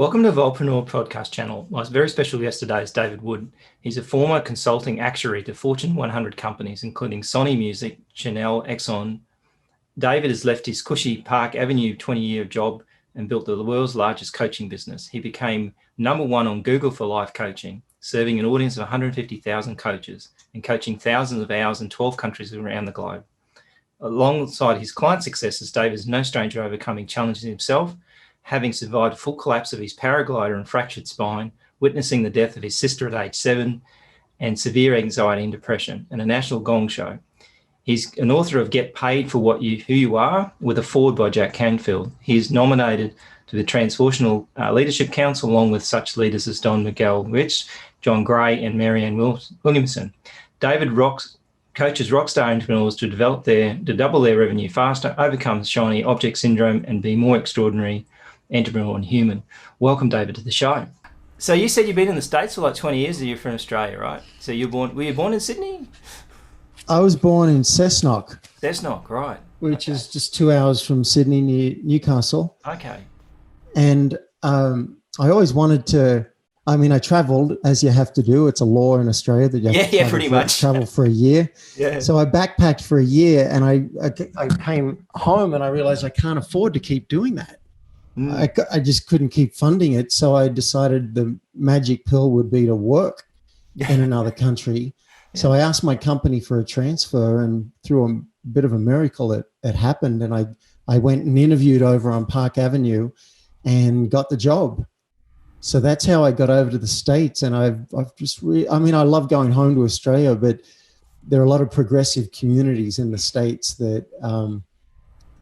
Welcome to Evolvepreneur Podcast Channel. My very special guest today is David Wood. He's a former consulting actuary to Fortune 100 companies, including Sony Music, Chanel, Exxon. David has left his cushy Park Avenue 20-year job and built the world's largest coaching business. He became #1 on Google for life coaching, serving an audience of 150,000 coaches and coaching thousands of hours in 12 countries around the globe. Alongside his client successes, David is no stranger to overcoming challenges himself, having survived full collapse of his paraglider and fractured spine, witnessing the death of his sister at age 7, and severe anxiety and depression, and a national Gong Show. He's an author of Get Paid for Who You Are, with a foreword by Jack Canfield. He is nominated to the Transformational Leadership Council, along with such leaders as Don Miguel Ruiz, John Gray, and Marianne Williamson. David coaches rockstar entrepreneurs to double their revenue faster, overcome shiny object syndrome, and be more extraordinary entrepreneur and human. Welcome, David, to the show. So you said you've been in the States for like 20 years, and you're from Australia, right? So were you born in Sydney? I was born in Cessnock. Cessnock, right. Which is just 2 hours from Sydney, near Newcastle. Okay. And I always wanted to, I traveled, as you have to do. It's a law in Australia that you have to travel for a year. Yeah. So I backpacked for a year, and I came home and I realized I can't afford to keep doing that. I just couldn't keep funding it. So I decided the magic pill would be to work in another country. Yeah. So I asked my company for a transfer, and through a bit of a miracle, it happened. And I went and interviewed over on Park Avenue and got the job. So that's how I got over to the States. And I've just I love going home to Australia, but there are a lot of progressive communities in the States that,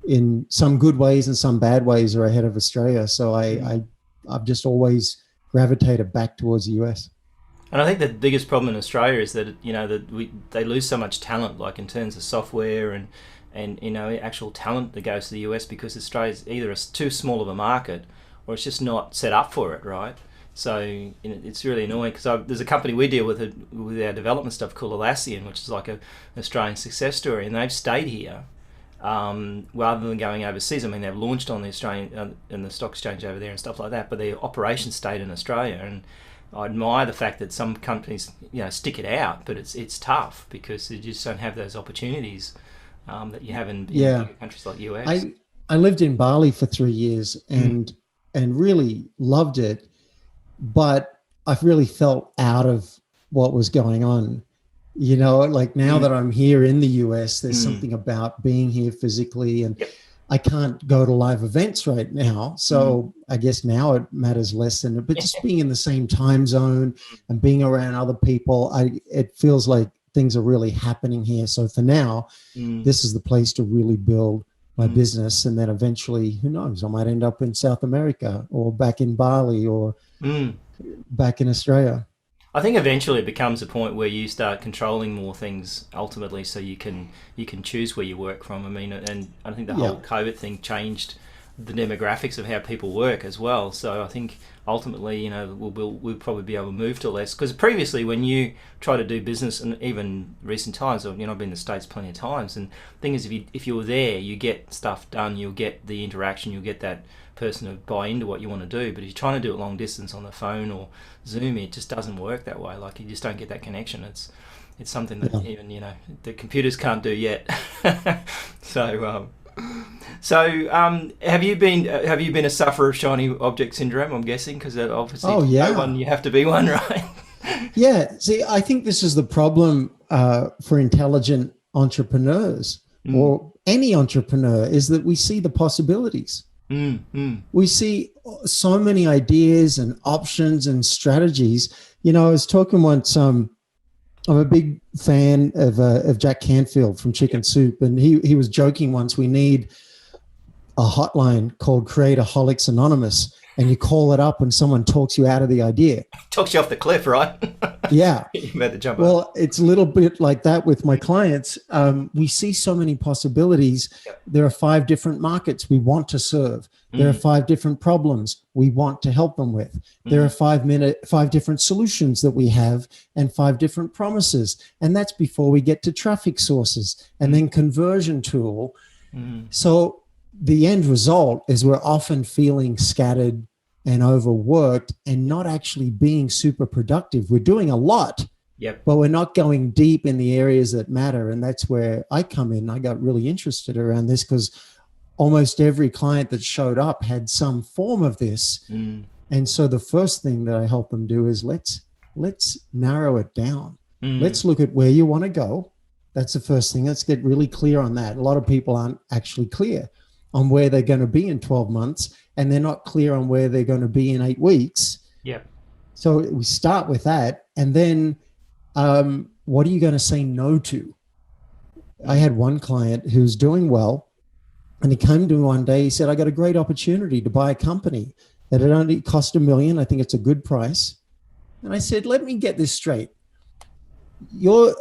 in some good ways and some bad ways, are ahead of Australia. So I've just always gravitated back towards the US. And I think the biggest problem in Australia is that they lose so much talent, like in terms of software and actual talent that goes to the US, because Australia's either too small of a market or it's just not set up for it, right? So it's really annoying, because there's a company we deal with our development stuff called Atlassian, which is like an Australian success story, and they've stayed here rather than going overseas. They've launched on the Australian and the stock exchange over there and stuff like that, but their operations stayed in Australia. And I admire the fact that some companies stick it out, but it's tough because they just don't have those opportunities that you have in bigger countries like US. I lived in Bali for 3 years and really loved it, but I really felt out of what was going on. Now that I'm here in the US, there's something about being here physically, and I can't go to live events right now. So I guess now it matters less but just being in the same time zone and being around other people, it feels like things are really happening here. So for now, this is the place to really build my business. And then eventually, who knows, I might end up in South America or back in Bali or back in Australia. I think eventually it becomes a point where you start controlling more things ultimately, so you can choose where you work from. And I think the whole COVID thing changed the demographics of how people work as well. So I think ultimately, we'll probably be able to move to less, because previously when you try to do business, and even recent times, I've been in the States plenty of times, and the thing is, if you were there, you get stuff done, you'll get the interaction, you'll get that person to buy into what you want to do. But if you're trying to do it long distance on the phone or Zoom, it just doesn't work that way. Like, you just don't get that connection. It's something that even the computers can't do yet. So have you been a sufferer of shiny object syndrome? I'm guessing, because obviously you have to be one, right? Yeah. See, I think this is the problem for intelligent entrepreneurs or any entrepreneur, is that we see the possibilities. We see so many ideas and options and strategies. I was talking once, I'm a big fan of Jack Canfield from Chicken Soup, and he was joking once, we need a hotline called Creatorholics Anonymous, and you call it up and someone talks you out of the idea. Talks you off the cliff, right? Yeah. You better jump well, up. It's a little bit like that with my clients. We see so many possibilities. Yep. There are 5 different markets we want to serve. There are 5 different problems we want to help them with. There are 5 different solutions that we have, and 5 different promises. And that's before we get to traffic sources and then conversion tool. So the end result is we're often feeling scattered and overworked and not actually being super productive. We're doing a lot, but we're not going deep in the areas that matter. And that's where I come in. I got really interested around this because almost every client that showed up had some form of this. And so the first thing that I help them do is let's narrow it down. Let's look at where you want to go. That's the first thing. Let's get really clear on that. A lot of people aren't actually clear on where they're going to be in 12 months, and they're not clear on where they're going to be in 8 weeks. So we start with that. And then what are you going to say no to? I had one client who's doing well, and he came to me one day. He said, I got a great opportunity to buy a company that it only cost $1 million. I think it's a good price. And I said, let me get this straight.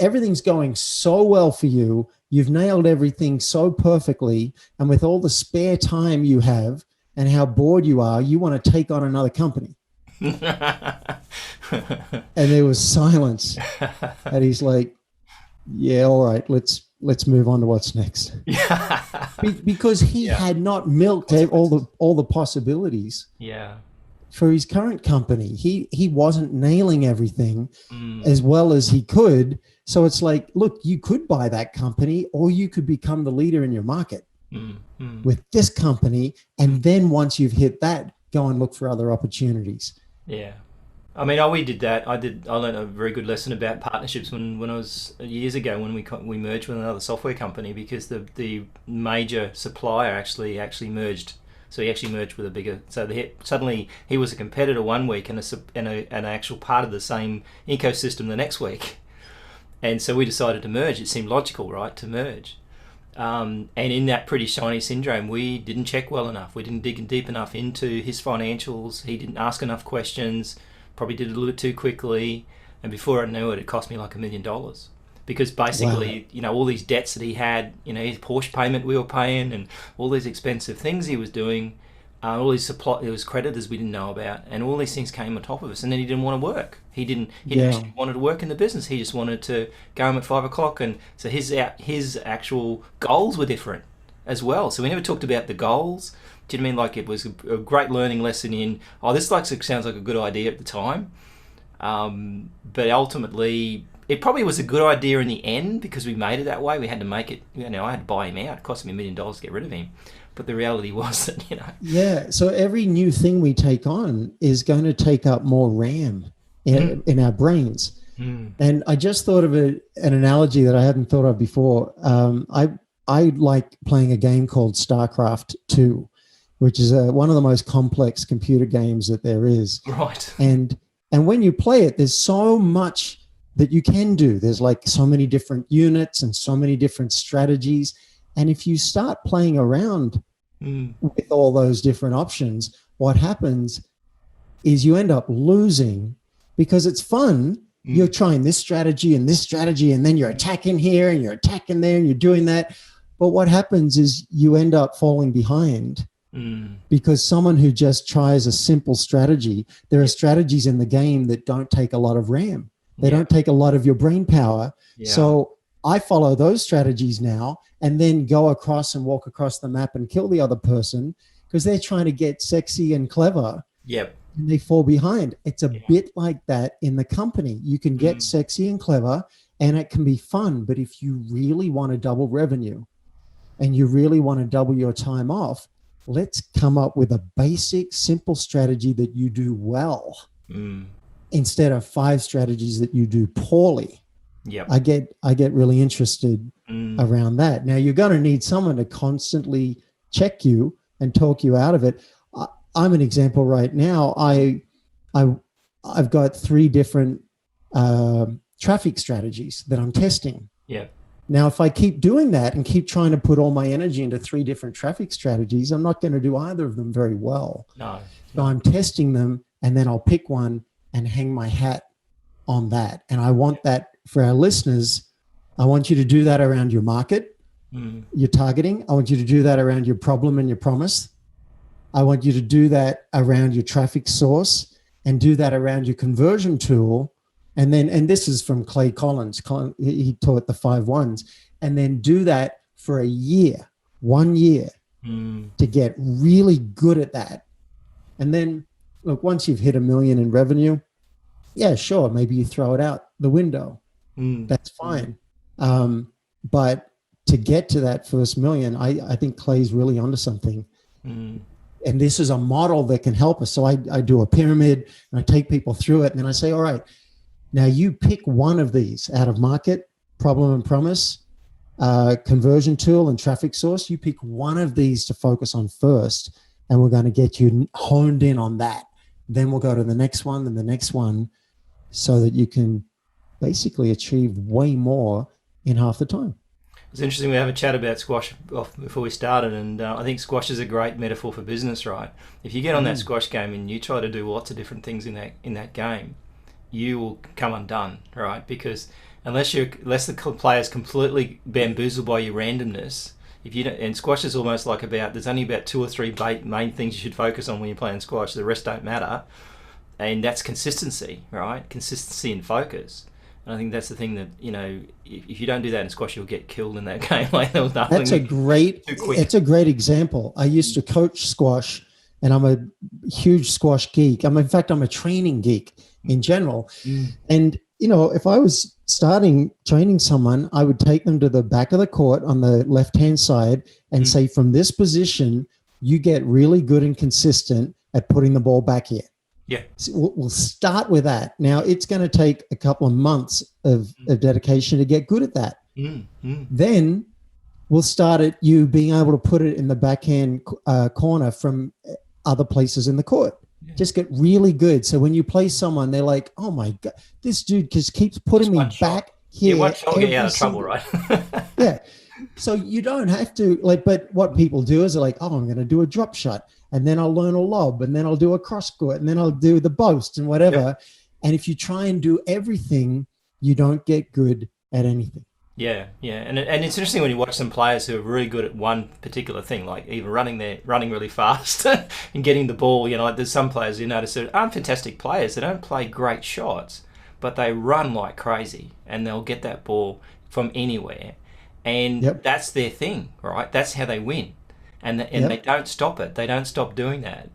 Everything's going so well for you. You've nailed everything so perfectly. And with all the spare time you have and how bored you are, you want to take on another company. And there was silence. And he's like, yeah, all right, let's move on to what's next. Because he had not milked all the possibilities. For his current company. He wasn't nailing everything as well as he could. So it's like, look, you could buy that company, or you could become the leader in your market with this company. And then once you've hit that, go and look for other opportunities. I mean, we did that. I learned a very good lesson about partnerships when I was years ago when we merged with another software company, because the major supplier actually merged. So he actually merged with a bigger. So suddenly he was a competitor one week and an actual part of the same ecosystem the next week. And so we decided to merge. It seemed logical, right, to merge. And in that pretty shiny syndrome, we didn't check well enough. We didn't dig deep enough into his financials. He didn't ask enough questions. Probably did it a little bit too quickly. And before I knew it, it cost me like $1 million. Because basically, all these debts that he had, his Porsche payment we were paying, and all these expensive things he was doing, all these there was creditors we didn't know about, and all these things came on top of us. And then he didn't want to work. He didn't actually wanted to work in the business. He just wanted to go home at 5 o'clock. And so his actual goals were different as well. So we never talked about the goals. Do you know what I mean? Like, it was a great learning lesson in, this sounds like a good idea at the time. But ultimately, it probably was a good idea in the end because we made it that way. We had to make it, I had to buy him out. It cost me $1 million to get rid of him. But the reality was that, Yeah. So every new thing we take on is going to take up more RAM in our brains. And I just thought of an analogy that I hadn't thought of before. I like playing a game called StarCraft 2, which is one of the most complex computer games that there is. Right. And when you play it, there's so much that you can do. There's like so many different units and so many different strategies. And if you start playing around with all those different options, what happens is you end up losing because it's fun. You're trying this strategy, and then you're attacking here and you're attacking there and you're doing that. But what happens is you end up falling behind because someone who just tries a simple strategy, there are strategies in the game that don't take a lot of RAM. They don't take a lot of your brain power. So I follow those strategies now and then go across and walk across the map and kill the other person because they're trying to get sexy and clever. And they fall behind. It's a bit like that in the company. You can get sexy and clever and it can be fun. But if you really want to double revenue and you really want to double your time off, let's come up with a basic, simple strategy that you do well. Instead of 5 strategies that you do poorly. I get really interested around that. Now you're going to need someone to constantly check you and talk you out of it. I'm an example right now. I've got 3 different traffic strategies that I'm testing. Now, if I keep doing that and keep trying to put all my energy into 3 different traffic strategies, I'm not going to do either of them very well. So I'm testing them, and then I'll pick one and hang my hat on that. And I want that for our listeners. I want you to do that around your market, your targeting. I want you to do that around your problem and your promise. I want you to do that around your traffic source and do that around your conversion tool. And this is from Clay Collins. He taught the 5 1s. And then do that for a year, 1 year, to get really good at that. And then look, once you've hit $1 million in revenue, yeah, sure, maybe you throw it out the window. That's fine. But to get to that first $1 million, I think Clay's really onto something. And this is a model that can help us. So I do a pyramid and I take people through it. And then I say, all right, now you pick one of these out of market, problem and promise, conversion tool, and traffic source. You pick one of these to focus on first, and we're going to get you honed in on that. Then we'll go to the next one and the next one, so that you can basically achieve way more in half the time. It's interesting. We have a chat about squash before we started, and I think squash is a great metaphor for business, right? If you get on that squash game and you try to do lots of different things in that game, you will come undone, right? Because unless the player's completely bamboozled by your randomness, if you don't, and squash is almost like there's only about 2 or 3 main things you should focus on when you're playing squash. The rest don't matter, and that's consistency, right? Consistency and focus. And I think that's the thing that, if you don't do that in squash, you'll get killed in that game. Like there was nothing. It's a great example. I used to coach squash, and I'm a huge squash geek. In fact, I'm a training geek in general. And, if I was training someone, I would take them to the back of the court on the left-hand side and say, from this position, you get really good and consistent at putting the ball back here. Yeah. So we'll start with that. Now, it's going to take a couple of months of dedication to get good at that. Then we'll start at you being able to put it in the backhand corner from other places in the court. Yeah. Just get really good. So when you play someone, they're like, oh my God, this dude just keeps putting me back here. Yeah, one shot will get you out of trouble, right? Yeah. So you don't have to but what people do is they're like, oh, I'm going to do a drop shot, and then I'll learn a lob, and then I'll do a cross court, and then I'll do the boast and whatever. Yep. And if you try and do everything, you don't get good at anything. Yeah. And it's interesting when you watch some players who are really good at one particular thing, like even running really fast and getting the ball. Like there's some players you notice that aren't fantastic players. They don't play great shots, but they run like crazy, and they'll get that ball from anywhere. And that's their thing, right? That's how they win. And they don't stop it. They don't stop doing that.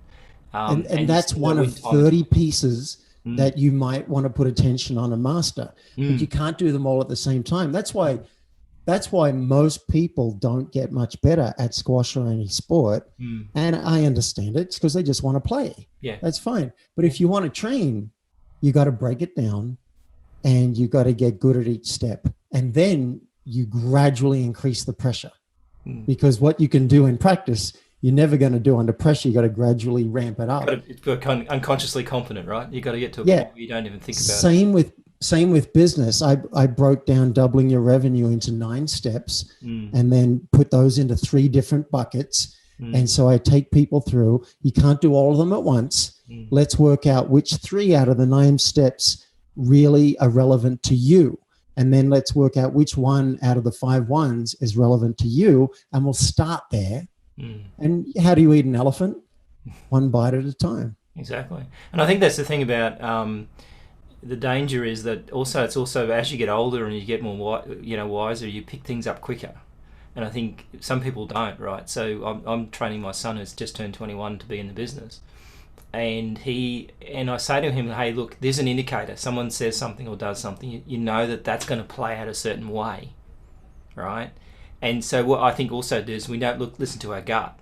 And that's one of 30 pieces that you might want to put attention on and master. But you can't do them all at the same time. That's why most people don't get much better at squash or any sport. And I understand it. It's because they just want to play. Yeah. That's fine. But if you want to train, you got to break it down, and you got to get good at each step. And then you gradually increase the pressure. Because what you can do in practice, you're never going to do under pressure. You got to gradually ramp it up. It's unconsciously confident, right? You got to get to a point where you don't even think about it. Same with business. I broke down doubling your revenue into 9 steps, and then put those into 3 different buckets. And so I take people through. You can't do all of them at once. Let's work out which 3 out of the 9 steps really are relevant to you. And then let's work out which one out of the 5 ones is relevant to you. And we'll start there. And how do you eat an elephant? One bite at a time. Exactly. And I think that's the thing about the danger is that it's also as you get older and you get more wiser, you pick things up quicker. And I think some people don't, right? So I'm training my son who's just turned 21 to be in the business. And I say to him, hey, look, there's an indicator. Someone says something or does something, you know that's going to play out a certain way, right? And so what I think also does, we don't listen to our gut.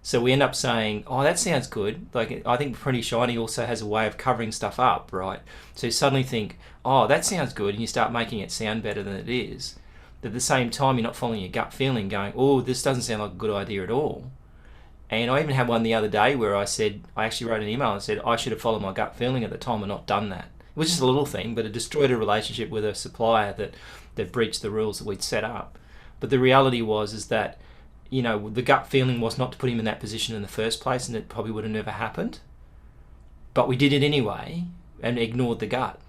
So we end up saying, oh, that sounds good. Like I think Pretty Shiny also has a way of covering stuff up, right? So you suddenly think, oh, that sounds good, and you start making it sound better than it is. But at the same time, you're not following your gut feeling, going, oh, this doesn't sound like a good idea at all. And I even had one the other day where I actually wrote an email and said, I should have followed my gut feeling at the time and not done that. It was just a little thing, but it destroyed a relationship with a supplier that breached the rules that we'd set up. But the reality is that, the gut feeling was not to put him in that position in the first place, and it probably would have never happened. But we did it anyway and ignored the gut.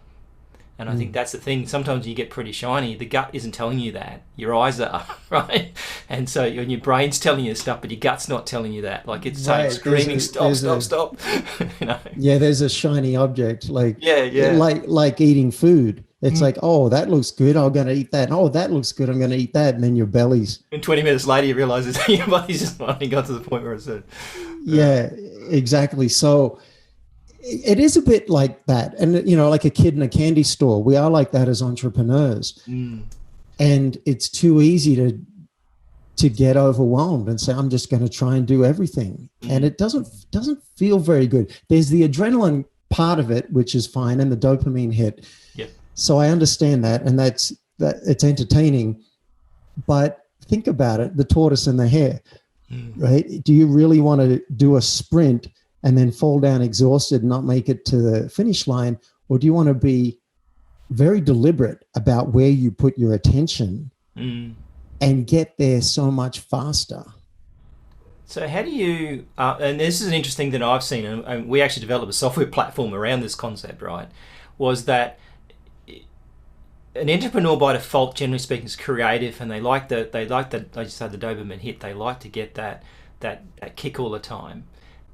And I think that's the thing. Sometimes you get pretty shiny. The gut isn't telling you that. Your eyes are, right? And so your brain's telling you stuff, but your gut's not telling you that. Like it's screaming, stop. Yeah, there's a shiny object. Like eating food. It's like, oh, that looks good. I'm going to eat that. Oh, that looks good. I'm going to eat that. And then your belly's. And 20 minutes later, you realize that your body's just finally got to the point where it's. Yeah, exactly. So It is a bit like that. And, you know, like a kid in a candy store, we are like that as entrepreneurs. And it's too easy to get overwhelmed and say, I'm just going to try and do everything. And it doesn't feel very good. There's the adrenaline part of it, which is fine, and the dopamine hit. Yep. So I understand that, and that it's entertaining. But think about it, the tortoise and the hare, right? Do you really want to do a sprint and then fall down exhausted and not make it to the finish line? Or do you want to be very deliberate about where you put your attention and get there so much faster? So how do you, and this is an interesting thing I've seen, and we actually developed a software platform around this concept, right? Was that an entrepreneur by default, generally speaking, is creative, and they like the dopamine hit. They like to get that kick all the time.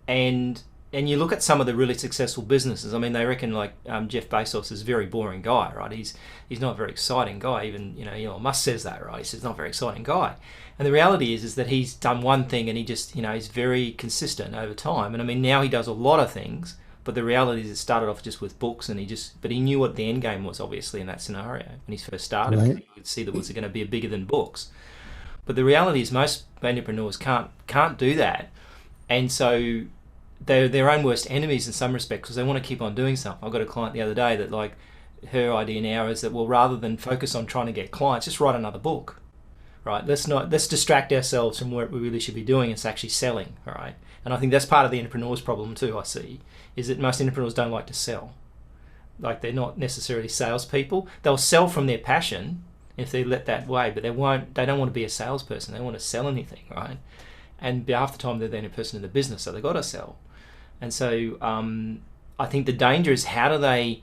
And you look at some of the really successful businesses. I mean, they reckon like Jeff Bezos is a very boring guy, right? He's not a very exciting guy. Even Elon Musk says that, right? He says not a very exciting guy. And the reality is that he's done one thing and he just he's very consistent over time. And I mean, now he does a lot of things, but the reality is it started off just with books, and he knew what the end game was, obviously, in that scenario when he first started. Right. You could see that was going to be bigger than books. But the reality is most entrepreneurs can't do that, and so they're their own worst enemies in some respects because they want to keep on doing something. I got a client the other day that, like, her idea now is that, well, rather than focus on trying to get clients, just write another book, right? Let's distract ourselves from what we really should be doing. It's actually selling, all right? And I think that's part of the entrepreneur's problem too, I see, is that most entrepreneurs don't like to sell. Like, they're not necessarily salespeople. They'll sell from their passion if they let that way, but they don't want to be a salesperson. They want to sell anything, right? And half the time they're the only person in the business, so they've got to sell. And so I think the danger is, how do they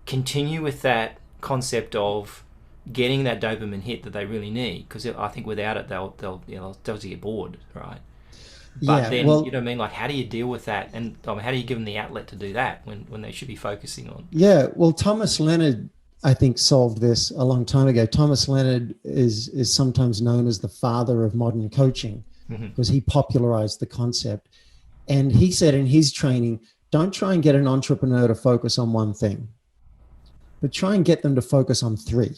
continue with that concept of getting that dopamine hit that they really need? Because I think without it, they'll just get bored, right? But then, you know what I mean? Like, how do you deal with that? And how do you give them the outlet to do that when they should be focusing on? Yeah, well, Thomas Leonard, I think, solved this a long time ago. Thomas Leonard is sometimes known as the father of modern coaching because he popularized the concept. And he said in his training, don't try and get an entrepreneur to focus on one thing, but try and get them to focus on three.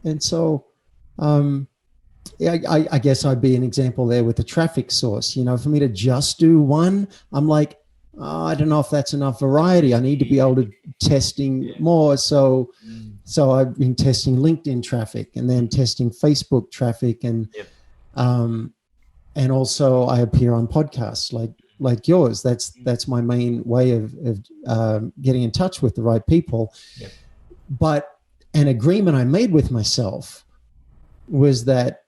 And so I guess I'd be an example there with the traffic source. For me to just do one, I'm like, I don't know if that's enough variety. I need to be able to testing more. So I've been testing LinkedIn traffic and then testing Facebook traffic, and also I appear on podcasts like yours. That's my main way of getting in touch with the right people. But an agreement I made with myself was that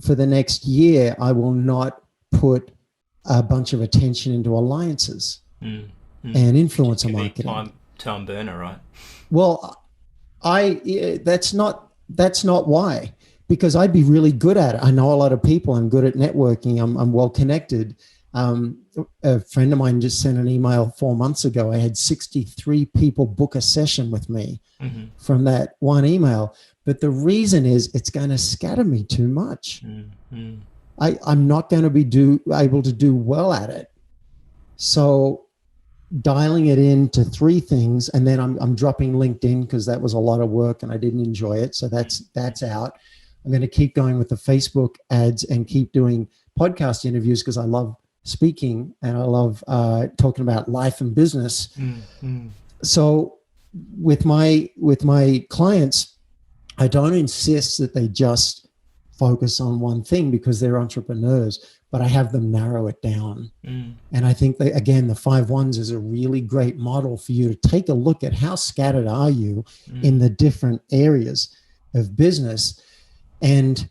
for the next year, I will not put a bunch of attention into alliances and influencer marketing. Time burner, right? Well, that's not why. Because I'd be really good at it. I know a lot of people. I'm good at networking. I'm well connected. A friend of mine just sent an email 4 months ago. I had 63 people book a session with me from that one email. But the reason is it's going to scatter me too much. I'm not going to be able to do well at it. So dialing it into three things, and then I'm dropping LinkedIn because that was a lot of work and I didn't enjoy it. So that's out. I'm going to keep going with the Facebook ads and keep doing podcast interviews because I love speaking and I love talking about life and business. So with my clients, I don't insist that they just focus on one thing because they're entrepreneurs, but I have them narrow it down. And I think that, again, the 5 1s is a really great model for you to take a look at how scattered are you in the different areas of business. And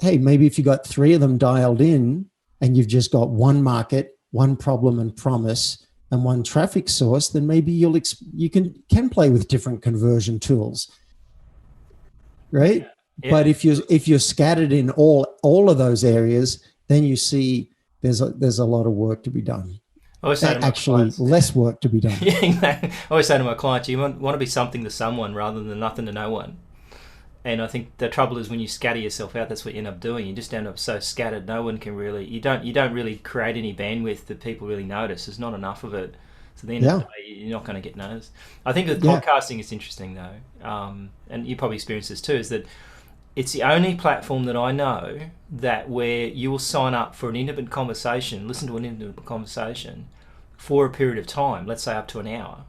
hey, maybe if you got 3 of them dialed in and you've just got one market, one problem and promise, and one traffic source, then maybe you can play with different conversion tools, right? Yeah. But if you're scattered in all of those areas, then you see there's a lot of work to be done. Actually, less work to be done. Yeah, exactly. I always say to my clients, you want to be something to someone rather than nothing to no one. And I think the trouble is when you scatter yourself out, that's what you end up doing. You just end up so scattered, no one can really, you don't really create any bandwidth that people really notice. There's not enough of it. So at the end of the day, you're not going to get noticed. I think with podcasting, it's interesting though, and you probably experience this too, is that it's the only platform that I know that where you will sign up for an intimate conversation, listen to an intimate conversation for a period of time, let's say up to an hour.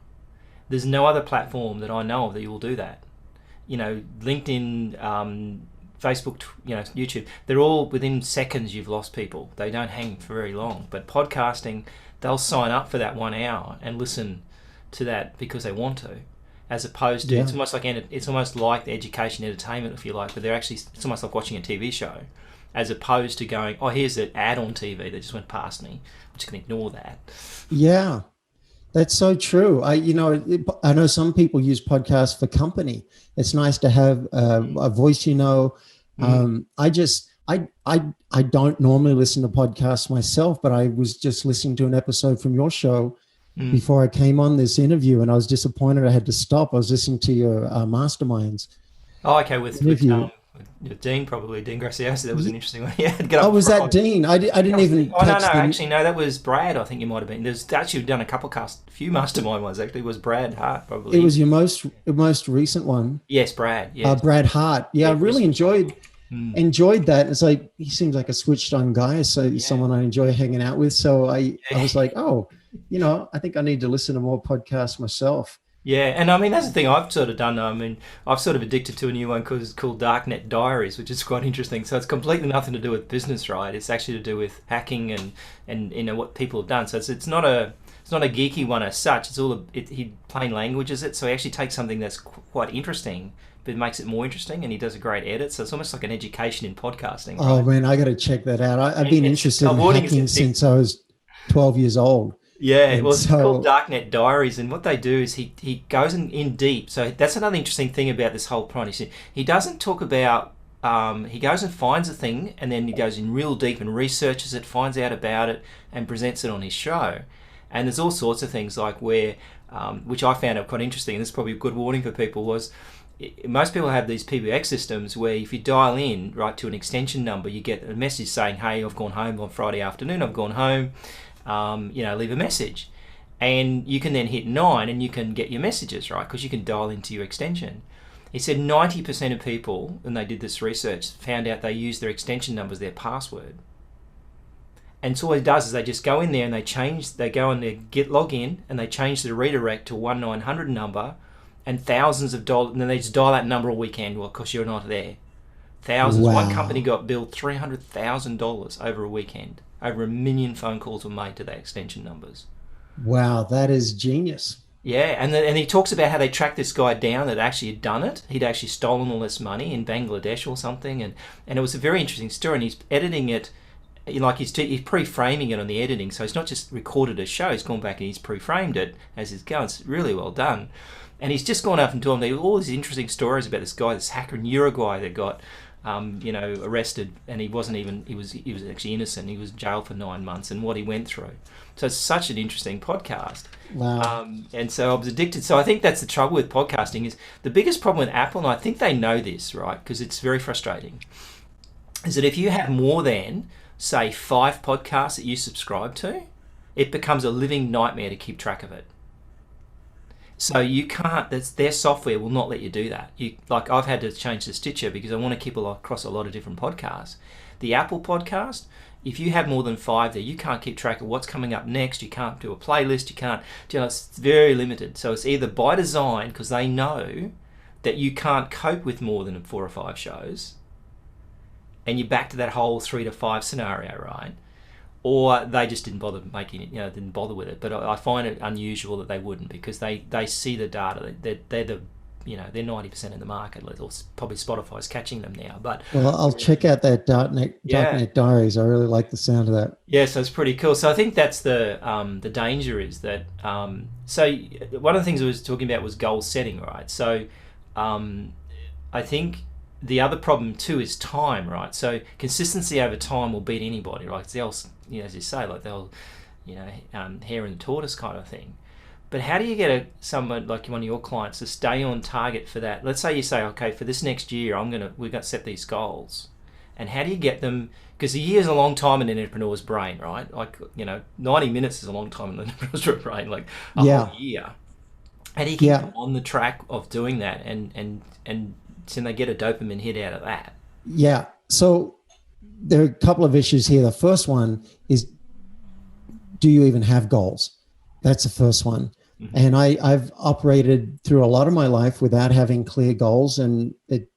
There's no other platform that I know of that you will do that. You know, LinkedIn, Facebook, you know, YouTube, they're all within seconds you've lost people. They don't hang for very long. But podcasting, they'll sign up for that 1 hour and listen to that because they want to, as opposed to, it's almost like the education entertainment, if you like, but it's almost like watching a TV show, as opposed to going, oh, here's an ad on TV that just went past me. I'm just going to ignore that. Yeah. That's so true. I know some people use podcasts for company. It's nice to have a voice, you know. I don't normally listen to podcasts myself, but I was just listening to an episode from your show before I came on this interview, and I was disappointed I had to stop. I was listening to your masterminds. Oh, okay, with Dean, probably Dean Graciosa. That was an interesting one. Yeah, was that Dean? I didn't even. Oh no, actually no, that was Brad. I think you might have been. There's actually done a few mastermind ones. Actually, it was Brad Hart probably. It was your most recent one. Yes, Brad. Yeah, Brad Hart. Yeah, I really enjoyed that. It's like he seems like a switched on guy, so someone I enjoy hanging out with. So I was like, oh, I think I need to listen to more podcasts myself. Yeah, and I mean, that's the thing I've sort of done. I mean, I've sort of addicted to a new one called Darknet Diaries, which is quite interesting. So it's completely nothing to do with business, right? It's actually to do with hacking and what people have done. So it's not a geeky one as such. It's all he plain languages it. So he actually takes something that's quite interesting, but makes it more interesting, and he does a great edit. So it's almost like an education in podcasting. Right? Oh man, I got to check that out. I've been interested in hacking since I was 12 years old. Yeah, well, it's called Darknet Diaries, and what they do is he goes in deep. So that's another interesting thing about this whole project. He doesn't talk about, he goes and finds a thing, and then he goes in real deep and researches it, finds out about it, and presents it on his show. And there's all sorts of things like where, which I found quite interesting, and this is probably a good warning for people, was most people have these PBX systems where if you dial in, right, to an extension number, you get a message saying, hey, I've gone home on Friday afternoon, I've gone home. Leave a message, and you can then hit 9 and you can get your messages, right? Because you can dial into your extension. He said 90% of people, when they did this research, found out they use their extension number as their password. And so what it does is they just go in there and they go in there, log in, and they change the redirect to 1-900 number, and thousands of dollars, and then they just dial that number all weekend, well, because you're not there. Thousands. Wow. One company got billed $300,000 over a weekend. Over 1 million phone calls were made to their extension numbers. Wow, that is genius. Yeah, and he talks about how they tracked this guy down that actually had done it. He'd actually stolen all this money in Bangladesh or something, and it was a very interesting story. And he's editing it, like he's pre-framing it on the editing, so he's not just recorded a show. He's gone back and he's pre-framed it as he's going. It's really well done. And he's just gone up and told them all these interesting stories about this guy, this hacker in Uruguay that got arrested, and he was actually innocent. He was jailed for 9 months, and what he went through. So it's such an interesting podcast. Wow. And so I was addicted. So I think that's the trouble with podcasting, is the biggest problem with Apple, and I think they know this, right, because it's very frustrating, is that if you have more than, say, 5 podcasts that you subscribe to, it becomes a living nightmare to keep track of it. So you can't, their software will not let you do that. I've had to change the Stitcher because I want to keep across a lot of different podcasts. The Apple podcast, if you have more than 5 there, you can't keep track of what's coming up next. You can't do a playlist. You can't, it's very limited. So it's either by design, because they know that you can't cope with more than 4 or 5 shows, and you're back to that whole 3 to 5 scenario, right? Or they just didn't bother making it, didn't bother with it. But I find it unusual that they wouldn't, because they see the data. They're 90% in the market. Or probably Spotify's catching them now. But I'll check out that Darknet Diaries. I really like the sound of that. Yeah, so it's pretty cool. So I think that's the danger, is that. So one of the things I was talking about was goal setting, right? So I think the other problem too is time, right? So consistency over time will beat anybody, right? It's the old, as you say, like the old, hare and the tortoise kind of thing. But how do you get someone like one of your clients to stay on target for that? Let's say you say, okay, for this next year, we've got to set these goals. And how do you get them? Because a year is a long time in an entrepreneur's brain, right? Like, 90 minutes is a long time in an entrepreneur's brain, like a whole year. How do you keep them on the track of doing that and so they get a dopamine hit out of that? Yeah. So there are a couple of issues here. The first one is, do you even have goals? That's the first one. Mm-hmm. And I've operated through a lot of my life without having clear goals, and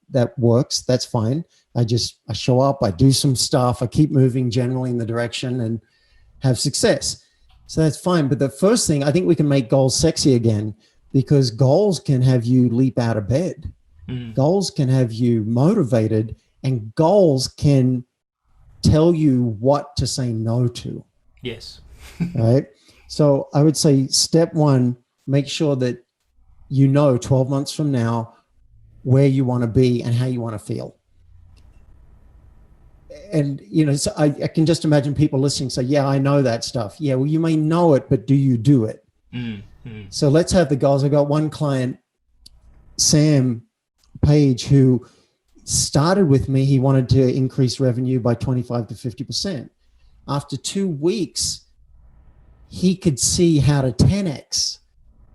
that works. That's fine. I show up, I do some stuff, I keep moving generally in the direction and have success. So that's fine. But the first thing, I think we can make goals sexy again, because goals can have you leap out of bed. Mm. Goals can have you motivated, and goals can tell you what to say no to. Yes. Right. So I would say step one, make sure that 12 months from now where you want to be and how you want to feel. And, so I can just imagine people listening say, yeah, I know that stuff. Yeah, well, you may know it, but do you do it? Mm-hmm. So let's have the goals. I got one client, Sam Page, who started with me. He wanted to increase revenue by 25 to 50%. After 2 weeks, he could see how to 10X.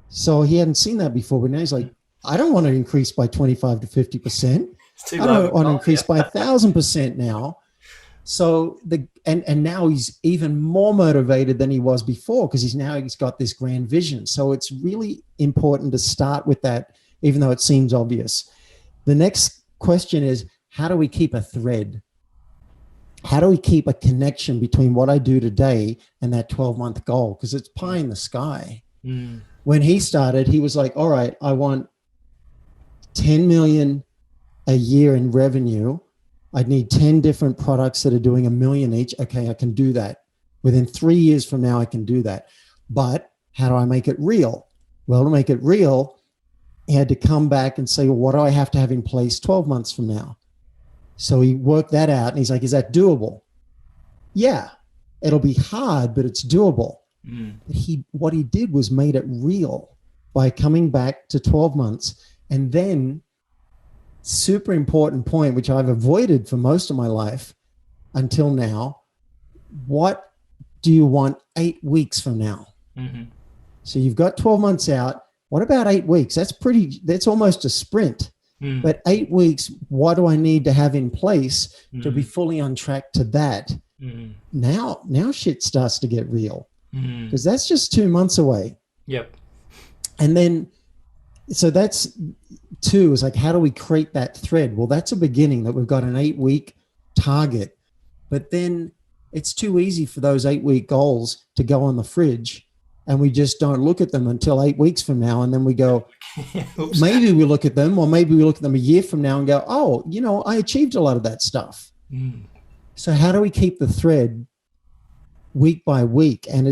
So he hadn't seen that before, but now he's like, I don't want to increase by 25 to 50%. I don't want to increase by 1,000% now. So and now he's even more motivated than he was before, because he's got this grand vision. So it's really important to start with that, even though it seems obvious. The next question is, how do we keep a thread? How do we keep a connection between what I do today and that 12-month goal? Because it's pie in the sky. Mm. When he started, he was like, all right, I want 10 million a year in revenue. I'd need 10 different products that are doing $1 million each. Okay, I can do that. Within 3 years from now, I can do that. But how do I make it real? Well, to make it real, he had to come back and say, well, what do I have to have in place 12 months from now? So he worked that out, and he's like, is that doable? Yeah, it'll be hard, but it's doable. Mm. What he did was made it real by coming back to 12 months. And then, super important point, which I've avoided for most of my life until now, what do you want 8 weeks from now? Mm-hmm. So you've got 12 months out. What about 8 weeks? That's almost a sprint. Mm. But 8 weeks, what do I need to have in place to be fully on track to that? Mm. Now shit starts to get real, because that's just 2 months away. Yep. And then, so that's two, is like, how do we create that thread? Well, that's a beginning, that we've got an 8-week target, but then it's too easy for those 8-week goals to go on the fridge, and we just don't look at them until 8 weeks from now. And then we go, maybe we look at them, or maybe we look at them a year from now and go, oh, I achieved a lot of that stuff. Mm. So how do we keep the thread week by week? And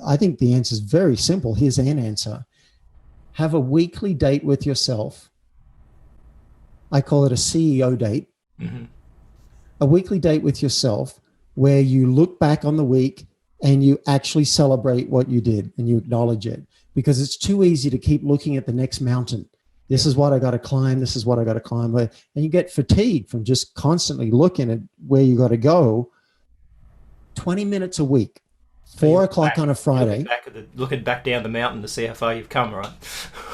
I think the answer is very simple. Here's an answer. Have a weekly date with yourself. I call it a CEO date. Mm-hmm. A weekly date with yourself where you look back on the week and you actually celebrate what you did and you acknowledge it, because it's too easy to keep looking at the next mountain. This is what I got to climb. This is what I got to climb. And you get fatigued from just constantly looking at where you got to go. 20 minutes a week, 4 o'clock on a Friday. Looking back down the mountain to see how far you've come, right?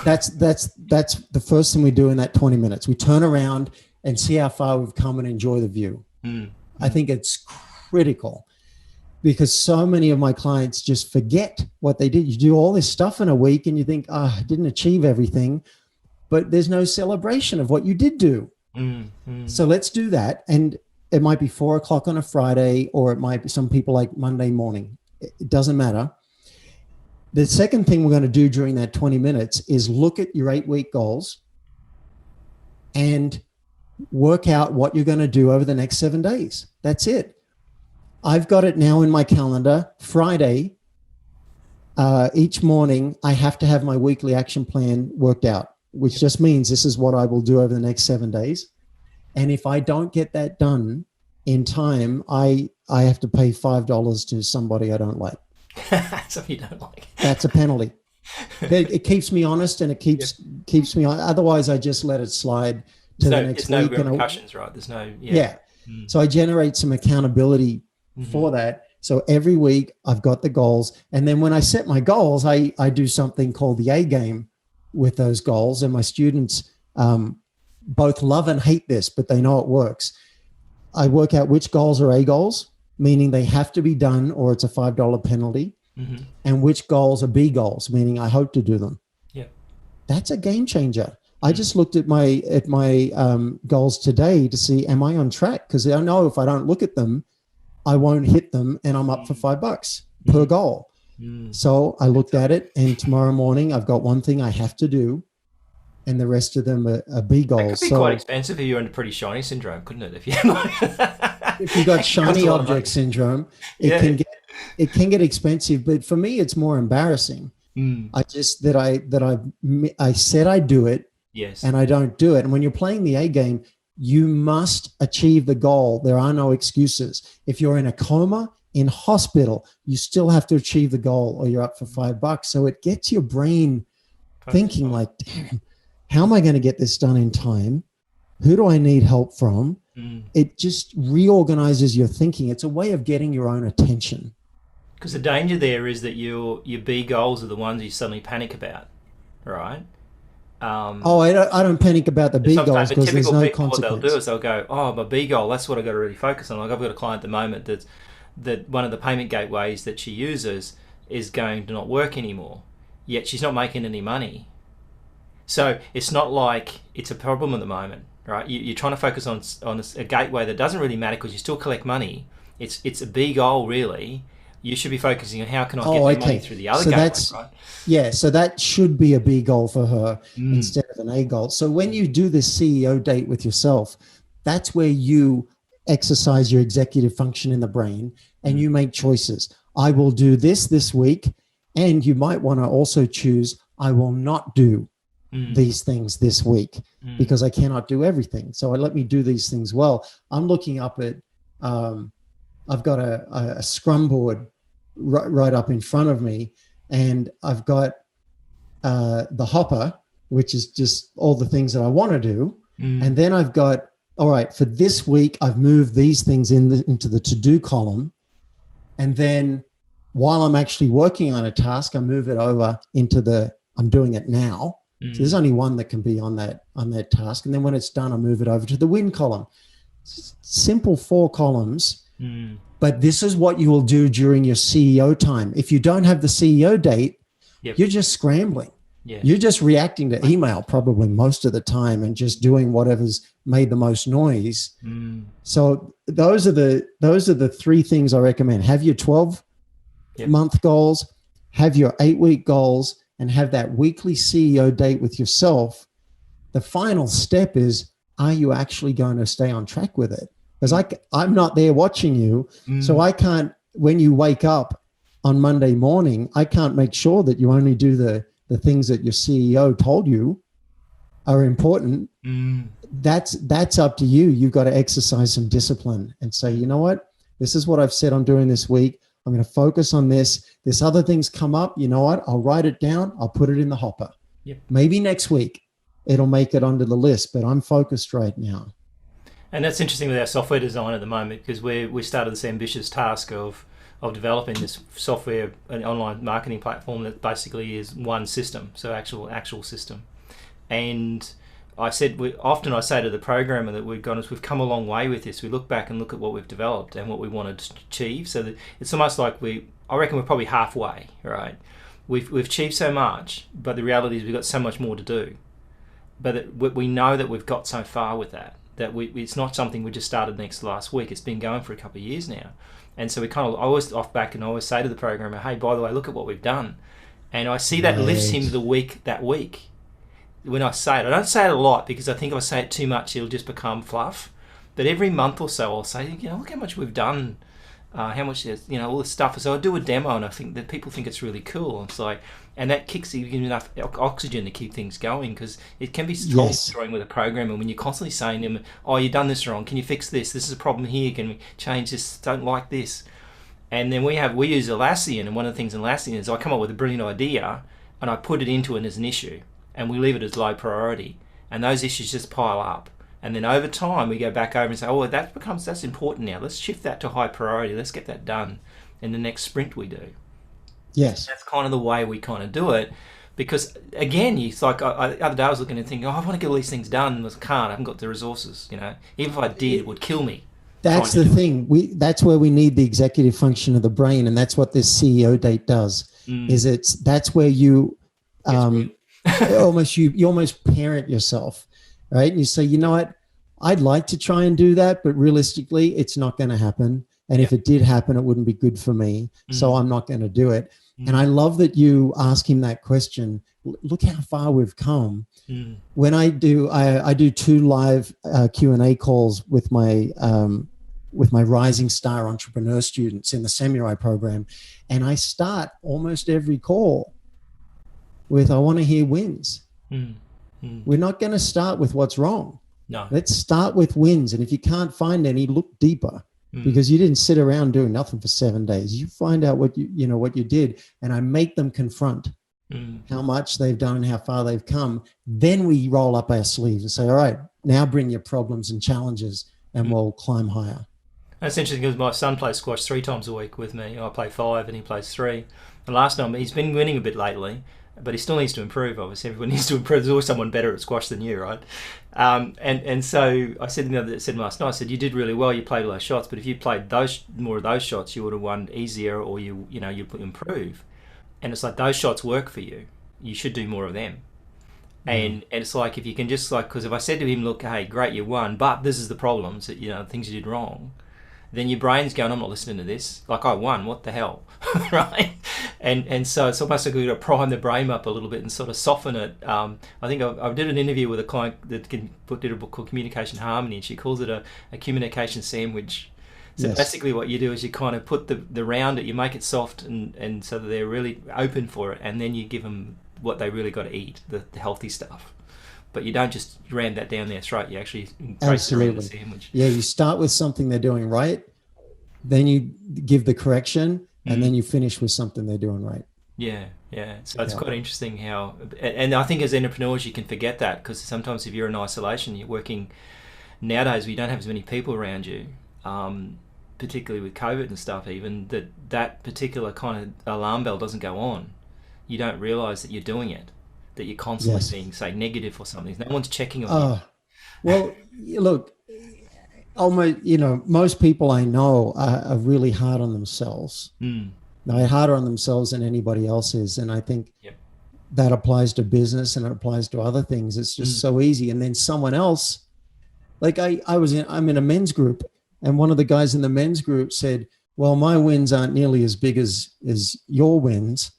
That's the first thing we do in that 20 minutes. We turn around and see how far we've come and enjoy the view. Mm. I think it's critical, because so many of my clients just forget what they did. You do all this stuff in a week and you think, I didn't achieve everything, but there's no celebration of what you did do. So let's do that. And it might be 4 o'clock on a Friday, or it might be, some people like Monday morning. It doesn't matter. The second thing we're going to do during that 20 minutes is look at your 8-week goals and work out what you're going to do over the next 7 days. That's it. I've got it now in my calendar. Friday, each morning, I have to have my weekly action plan worked out, which just means this is what I will do over the next 7 days. And if I don't get that done in time, I have to pay $5 to somebody I don't like. Something you don't like. That's a penalty. It keeps me honest, and it keeps me on. Otherwise, I just let it slide to the next week. There's no repercussions, right? There's no, So I generate some accountability for that. So every week I've got the goals. And then when I set my goals, I do something called the A game with those goals. And my students both love and hate this, but they know it works. I work out which goals are A goals, meaning they have to be done or it's a $5 penalty. And which goals are B goals, meaning I hope to do them. Yeah. That's a game changer. I just looked at my goals today to see, am I on track? Because I know if I don't look at them, I won't hit them, and I'm up for $5 per goal. So I looked at it, and tomorrow morning I've got one thing I have to do, and the rest of them are B goals. It could be quite expensive if you're under pretty shiny syndrome, couldn't it? If you got shiny object syndrome, it can get expensive. But for me, it's more embarrassing. I said I'd do it, and I don't do it. And when you're playing the A game, you must achieve the goal. There are no excuses. If you're in a coma, in hospital, you still have to achieve the goal, or you're up for $5. So it gets your brain thinking like, damn, how am I going to get this done in time? Who do I need help from? It just reorganizes your thinking. It's a way of getting your own attention. Because the danger there is that your B goals are the ones you suddenly panic about, right? I don't panic about the B goals because there's no consequence. What they'll do is they'll go, my B goal, that's what I've got to really focus on. Like I've got a client at the moment that one of the payment gateways that she uses is going to not work anymore, yet she's not making any money. So it's not like it's a problem at the moment, right? You're trying to focus on a gateway that doesn't really matter because you still collect money. It's a B goal, really. You should be focusing on how can I get the money through the other gateway, right? Yeah, so that should be a B goal for her instead of an A goal. So when you do this CEO date with yourself, that's where you exercise your executive function in the brain and you make choices. I will do this week, and you might want to also choose, I will not do these things this week because I cannot do everything. So let me do these things well. I'm looking up at, I've got a scrum board right up in front of me, and I've got the hopper, which is just all the things that I want to do. And then I've got, all right, for this week, I've moved these things into the to-do column. And then while I'm actually working on a task, I move it over into I'm doing it now. So there's only one that can be on that task. And then when it's done, I move it over to the win column. Simple 4 columns. But this is what you will do during your CEO time. If you don't have the CEO date, you're just scrambling. You're just reacting to email probably most of the time and just doing whatever's made the most noise. So those are the 3 things I recommend. Have your 12-month goals, have your 8-week goals, and have that weekly CEO date with yourself. The final step is, are you actually going to stay on track with it? Because I'm not there watching you, so I can't, when you wake up on Monday morning, I can't make sure that you only do the things that your CEO told you are important. That's up to you. You've got to exercise some discipline and say, you know what? This is what I've said I'm doing this week. I'm going to focus on this. This other things come up. You know what? I'll write it down. I'll put it in the hopper. Maybe next week it'll make it onto the list, but I'm focused right now. And that's interesting with our software design at the moment, because we started this ambitious task of developing this software, an online marketing platform that basically is one system, so actual system. And I say to the programmer that we've come a long way with this. We look back and look at what we've developed and what we wanted to achieve. So that it's almost like I reckon we're probably halfway, right? We've achieved so much, but the reality is we've got so much more to do. But we know that we've got so far with that it's not something we just started last week. It's been going for a couple of years now. And so I always say to the programmer, hey, by the way, look at what we've done. And I see that lifts him that week. When I say it, I don't say it a lot because I think if I say it too much, it'll just become fluff. But every month or so, I'll say, look how much we've done, how much, all this stuff. So I do a demo, and I think that people think it's really cool. It's like, and that kicks you enough oxygen to keep things going, because it can be throwing with a programmer when you're constantly saying to them, oh, you've done this wrong. Can you fix this? This is a problem here. Can we change this? Don't like this. And then we use Atlassian, and one of the things in Atlassian is I come up with a brilliant idea, and I put it into it as an issue, and we leave it as low priority, and those issues just pile up. And then over time, we go back over and say, oh, well, that's important now. Let's shift that to high priority. Let's get that done in the next sprint we do. Yes. That's kind of the way we kind of do it. Because, again, it's like, the other day I was looking and thinking, oh, I want to get all these things done. I can't. I haven't got the resources, Even if I did, it would kill me. That's the thing. That's where we need the executive function of the brain. And that's what this CEO date does, that's where you you almost parent yourself. Right. And you say, you know what, I'd like to try and do that, but realistically, it's not going to happen. And if it did happen, it wouldn't be good for me. So I'm not going to do it. And I love that you ask him that question. Look how far we've come. When I do 2 live Q&A calls with my rising star entrepreneur students in the Samurai program. And I start almost every call with, I want to hear wins. We're not going to start with what's wrong. No. Let's start with wins. And if you can't find any, look deeper, because you didn't sit around doing nothing for 7 days. You find out what what you did, and I make them confront how much they've done and how far they've come. Then we roll up our sleeves and say, all right, now bring your problems and challenges and we'll climb higher. That's interesting because my son plays squash 3 times a week with me. I play 5 and he plays 3. And last time, he's been winning a bit lately, but he still needs to improve, obviously. Everyone needs to improve. There's always someone better at squash than you, right? And so I said last night, I said, you did really well, you played all those shots, but if you played more of those shots, you would have won easier, or you improve. And it's like, those shots work for you. You should do more of them. And it's like, if you can just because if I said to him, look, hey, great, you won, but this is the problems, that things you did wrong, then your brain's going, I'm not listening to this. Like, I won, what the hell, right? And so it's almost like we've got to prime the brain up a little bit and sort of soften it. I think I did an interview with a client that did a book called Communication Harmony, and she calls it a communication sandwich. So basically what you do is you kind of put the round it, you make it soft and so that they're really open for it, and then you give them what they really got to eat, the healthy stuff. But you don't just ram that down their throat. You actually trace around the sandwich. Yeah, you start with something they're doing right, then you give the correction, and then you finish with something they're doing right. Yeah. So it's quite interesting how, and I think as entrepreneurs you can forget that, because sometimes if you're in isolation, you're working, nowadays we don't have as many people around you, particularly with COVID and stuff, even that particular kind of alarm bell doesn't go on. You don't realise that you're doing it, that you're constantly being, say, negative or something. No one's checking on you. Well, look, almost, most people I know are really hard on themselves. They're harder on themselves than anybody else is. And I think that applies to business and it applies to other things. It's just so easy. And then someone else, like I'm in a men's group, and one of the guys in the men's group said, well, my wins aren't nearly as big as your wins,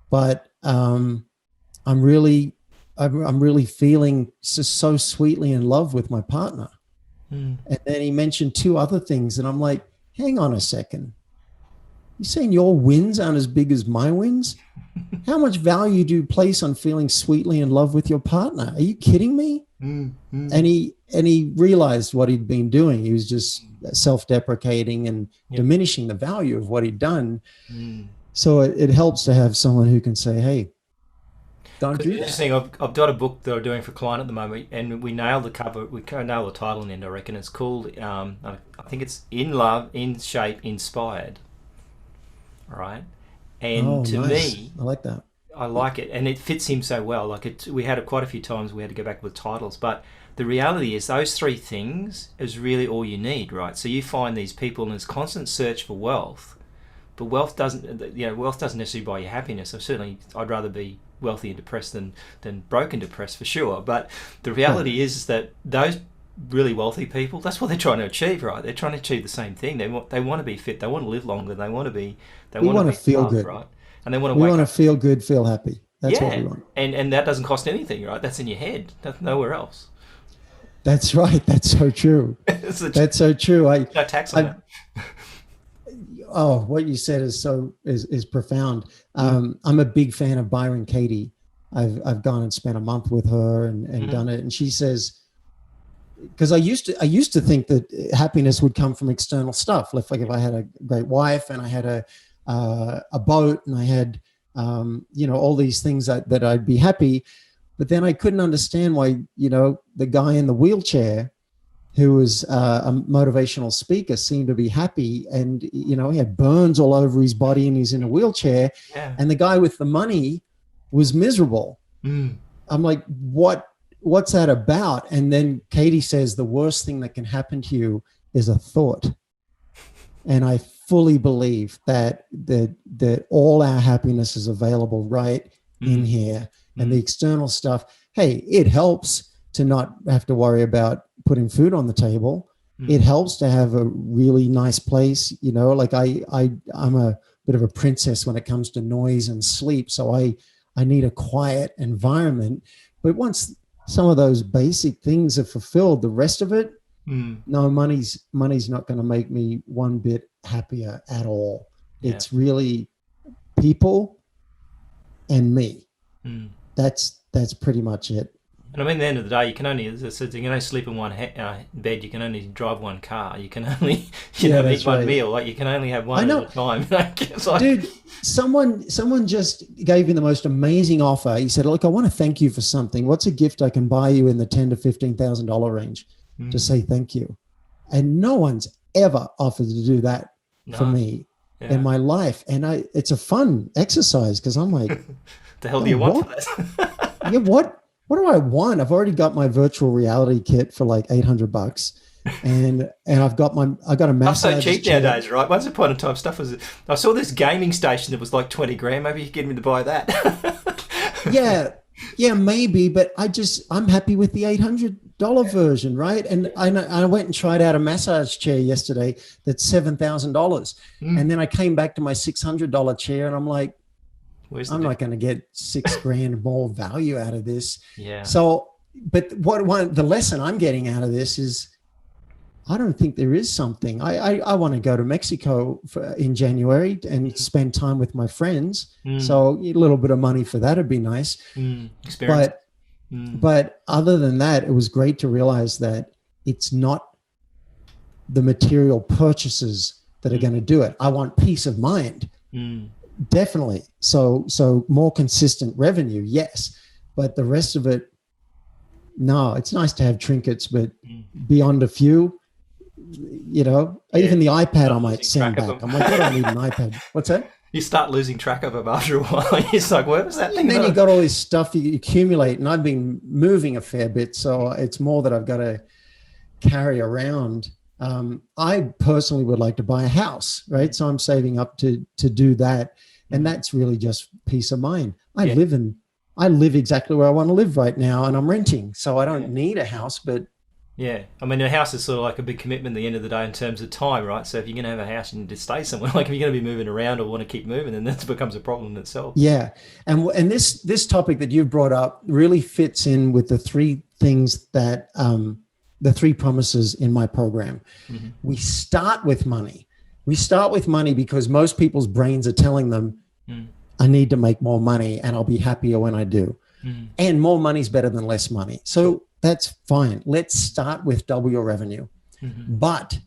but I'm really feeling so sweetly in love with my partner. And then he mentioned 2 other things, and I'm like, hang on a second. You're saying your wins aren't as big as my wins? How much value do you place on feeling sweetly in love with your partner? Are you kidding me? And he realized what he'd been doing. He was just self-deprecating and diminishing the value of what he'd done. So it helps to have someone who can say, hey, don't do that. Interesting. I've got a book that I'm doing for a client at the moment, and we nailed the cover. We nailed the title in the end, I reckon. It's called, I think it's In Love, In Shape, Inspired. All right. And to me, I like that. I like it, and it fits him so well. We had quite a few times we had to go back with titles, but the reality is those 3 things is really all you need, right? So you find these people in this constant search for wealth, but wealth doesn't necessarily buy you happiness. I'd rather be wealthy and depressed than broke and depressed, for sure. But the reality is that those really wealthy people, that's what they're trying to achieve, right? They're trying to achieve the same thing. They want to be fit. They want to live longer. They want to feel good, right? And they want to feel good, feel happy. That's what we want. And that doesn't cost anything, right? That's in your head. That's nowhere else. That's right. That's so true. That's so true. No tax on that. Oh, what you said is profound. I'm a big fan of Byron Katie. I've gone and spent a month with her and done it. And she says, because I used to think that happiness would come from external stuff. Like if I had a great wife and I had a boat and I had all these things that I'd be happy. But then I couldn't understand why, the guy in the wheelchair who was a motivational speaker seemed to be happy, and, he had burns all over his body and he's in a wheelchair. Yeah. And the guy with the money was miserable. I'm like, what's that about? And then Katie says, the worst thing that can happen to you is a thought. And I fully believe that all our happiness is available right in here. And the external stuff, hey, it helps to not have to worry about putting food on the table. It helps to have a really nice place. Like I'm a bit of a princess when it comes to noise and sleep. So I need a quiet environment. But once some of those basic things are fulfilled, the rest of it, no, money's not going to make me one bit happier at all. Yeah. It's really people and me. That's pretty much it. And I mean, at the end of the day, you can only sleep in one bed. You can only drive one car. You can only, eat one meal. Like, you can only have one at a time. Dude, someone just gave me the most amazing offer. He said, "Look, I want to thank you for something. What's a gift I can buy you in the $10,000 to $15,000 range to say thank you?" And no one's ever offered to do that for me in my life. And it's a fun exercise, because I'm like, the hell do you want for that? Yeah, what do I want? I've already got my virtual reality kit for like $800, and I got a massage. Stuff's so cheap chair. nowadays, right? Once upon a time, stuff was. I saw this gaming station that was like $20,000. Maybe you could get me to buy that. yeah, maybe. But I'm happy with the $800 version, right? And I went and tried out a massage chair yesterday that's $7,000, and then I came back to my $600 chair, and I'm like, I'm not going to get $6,000 more value out of this. Yeah. So, but the lesson I'm getting out of this is, I don't think there is something. I want to go to Mexico in January and spend time with my friends. So a little bit of money for that would be nice. Experience. But other than that, it was great to realize that it's not the material purchases that are going to do it. I want peace of mind. Definitely. So more consistent revenue, yes. But the rest of it, no. It's nice to have trinkets, but beyond a few, even the iPad I might send back. I'm like, I don't need an iPad. What's that? You start losing track of them after a while. It's like, where was that thing? And then you got all this stuff you accumulate, and I've been moving a fair bit, so it's more that I've got to carry around. I personally would like to buy a house, right? So I'm saving up to do that. And that's really just peace of mind. I live exactly where I want to live right now, and I'm renting. So I don't need a house, but yeah. I mean, a house is sort of like a big commitment at the end of the day in terms of time, right? So if you're going to have a house, you need to stay somewhere. Like, if you're going to be moving around or want to keep moving, then that becomes a problem in itself. Yeah. And this topic that you've brought up really fits in with the three things that, the three promises in my program. We start with money. We start with money because most people's brains are telling them, I need to make more money and I'll be happier when I do. And more money is better than less money. So that's fine. Let's start with double your revenue. But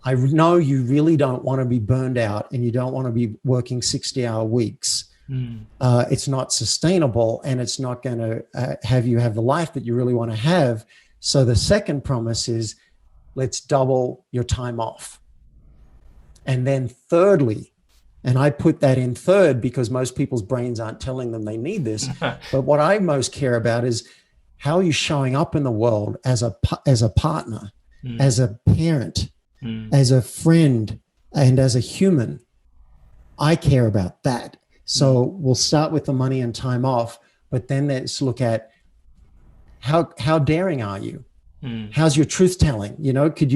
I know you really don't want to be burned out, and you don't want to be working 60-hour weeks. It's not sustainable, and it's not going to have you have the life that you really want to have. So the second promise is, let's double your time off. And then thirdly, and I put that in third because most people's brains aren't telling them they need this. But what I most care about is, how are you showing up in the world as a partner, as a parent, as a friend, and as a human? I care about that. So we'll start with the money and time off, but then let's look at how daring are you? How's your truth telling? Could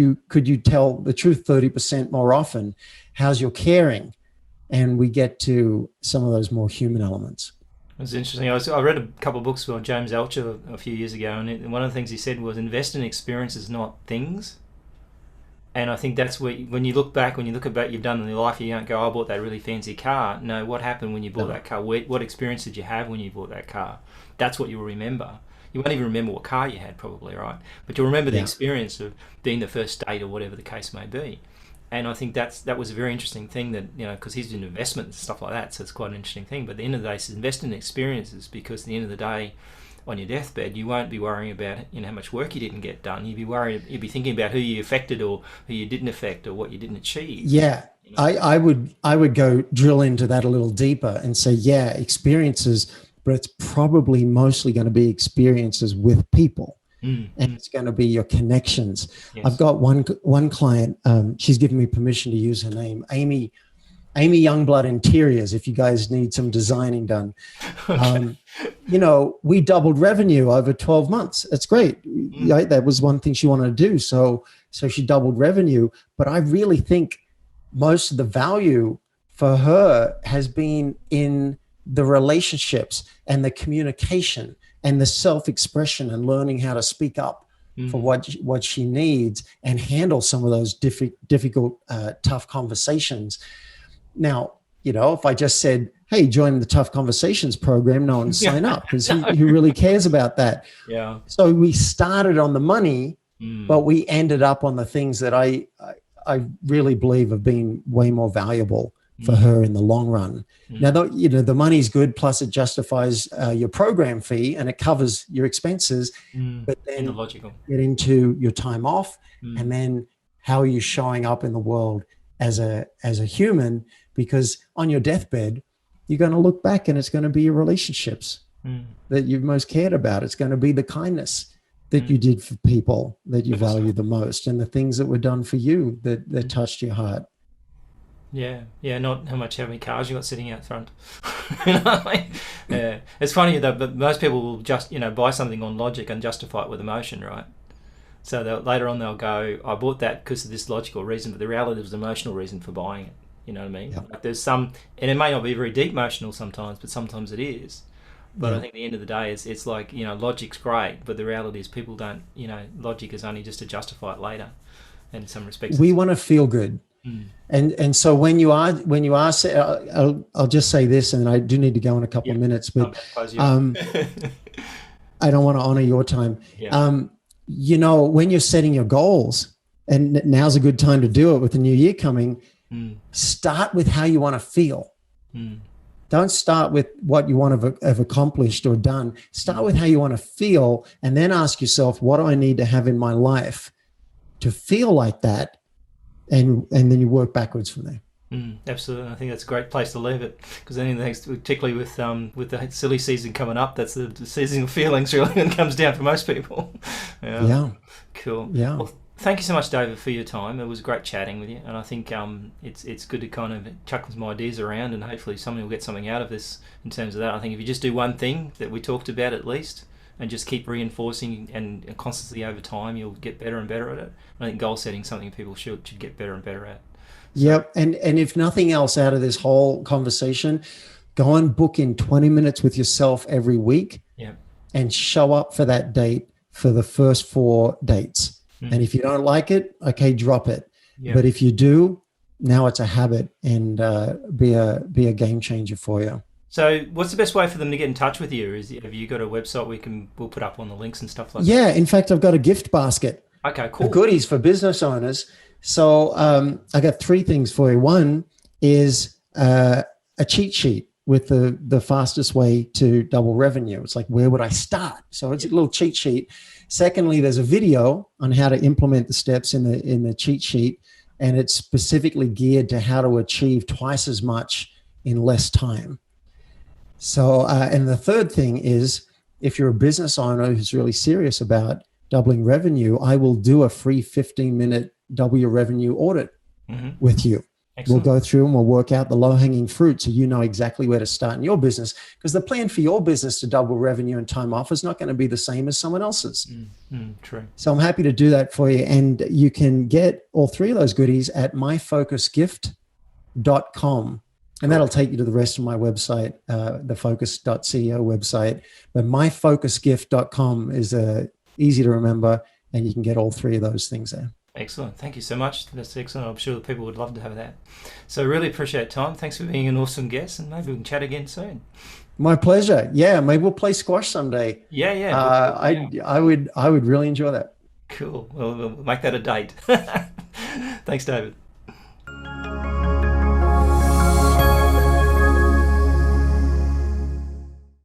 you tell the truth 30% more often? How's your caring? And we get to some of those more human elements. It's interesting. I read a couple of books by James Altucher a few years ago, and one of the things he said was, invest in experiences, not things. And I think that's where, when you look at what you've done in your life, you don't go, I bought that really fancy car. No, what happened when you bought that car? What experience did you have when you bought that car? That's what you'll remember. You won't even remember what car you had, probably, right? But you'll remember the experience of being the first date or whatever the case may be. And I think that was a very interesting thing that, you know, because he's in investment and stuff like that, so it's quite an interesting thing. But at the end of the day, it's invest in experiences, because at the end of the day, on your deathbed, you won't be worrying about, you know, how much work you didn't get done. You'd be thinking about who you affected or who you didn't affect or what you didn't achieve. Yeah. You know? I would go drill into that a little deeper and say, yeah, experiences, but it's probably mostly going to be experiences with people. And it's going to be your connections. Yes. I've got one client, she's given me permission to use her name, Amy Youngblood Interiors, if you guys need some designing done. Okay. You know, we doubled revenue over 12 months. That's great. Right? That was one thing she wanted to do. So she doubled revenue. But I really think most of the value for her has been in the relationships and the communication and the self-expression and learning how to speak up for what she needs and handle some of those difficult, tough conversations. Now, you know, if I just said, hey, join the Tough Conversations program, no one would sign up, because who really cares about that? Yeah. So we started on the money, but we ended up on the things that I really believe have been way more valuable for her in the long run. Now, you know, the money's good, plus it justifies your program fee and it covers your expenses. But then get into your time off, and then how are you showing up in the world as a human? Because on your deathbed, you're going to look back and it's going to be your relationships that you've most cared about. It's going to be the kindness that you did for people that you value the most, and the things that were done for you that touched your heart. Yeah, not how many cars you got sitting out front. You know, yeah, it's funny though, but most people will just, you know, buy something on logic and justify it with emotion, right? So later on they'll go, I bought that because of this logical reason, but the reality was an emotional reason for buying it. You know what I mean? Yeah. Like there's some, and it may not be very deep emotional sometimes, but sometimes it is. But I think at the end of the day, it's like, you know, logic's great, but the reality is people don't, you know, logic is only just to justify it later. In some respects, we want to feel good. And so when you are I'll just say this, and I do need to go in a couple of minutes, but I don't want to honor your time. You know, when you're setting your goals, and now's a good time to do it with the new year coming, start with how you want to feel. Don't start with what you want to have accomplished or done. Start with how you want to feel, and then ask yourself, what do I need to have in my life to feel like that? And then you work backwards from there. Absolutely. I think that's a great place to leave it, because particularly with the silly season coming up, that's the season of feelings really that comes down for most people. Yeah. Cool. Yeah. Well, thank you so much, David, for your time. It was great chatting with you, and I think it's good to kind of chuck some ideas around, and hopefully somebody will get something out of this in terms of that. I think if you just do one thing that we talked about at least, and just keep reinforcing and constantly over time, you'll get better and better at it. I think goal setting is something people should get better and better at. So. Yep. And if nothing else out of this whole conversation, go and book in 20 minutes with yourself every week. Yep. And show up for that date for the first 4 dates. And if you don't like it, okay, drop it. Yep. But if you do, now it's a habit, and be a game changer for you. So what's the best way for them to get in touch with you? Have you got a website we'll put up on the links and stuff like that? Yeah, in fact, I've got a gift basket. Okay, cool. Goodies for business owners. So I got 3 things for you. One is a cheat sheet with the fastest way to double revenue. It's like, where would I start? So it's a little cheat sheet. Secondly, there's a video on how to implement the steps in the cheat sheet, and it's specifically geared to how to achieve twice as much in less time. So, and the third thing is, if you're a business owner who's really serious about doubling revenue, I will do a free 15-minute double your revenue audit with you. Excellent. We'll go through and we'll work out the low-hanging fruit, so you know exactly where to start in your business, because the plan for your business to double revenue and time off is not going to be the same as someone else's. True. So I'm happy to do that for you, and you can get all 3 of those goodies at myfocusgift.com. And that'll take you to the rest of my website, the focus.ceo website. But myfocusgift.com is easy to remember, and you can get all 3 of those things there. Excellent. Thank you so much. That's excellent. I'm sure the people would love to have that. So really appreciate time. Thanks for being an awesome guest, and maybe we can chat again soon. My pleasure. Yeah, maybe we'll play squash someday. Yeah. I would really enjoy that. Cool. We'll make that a date. Thanks, David.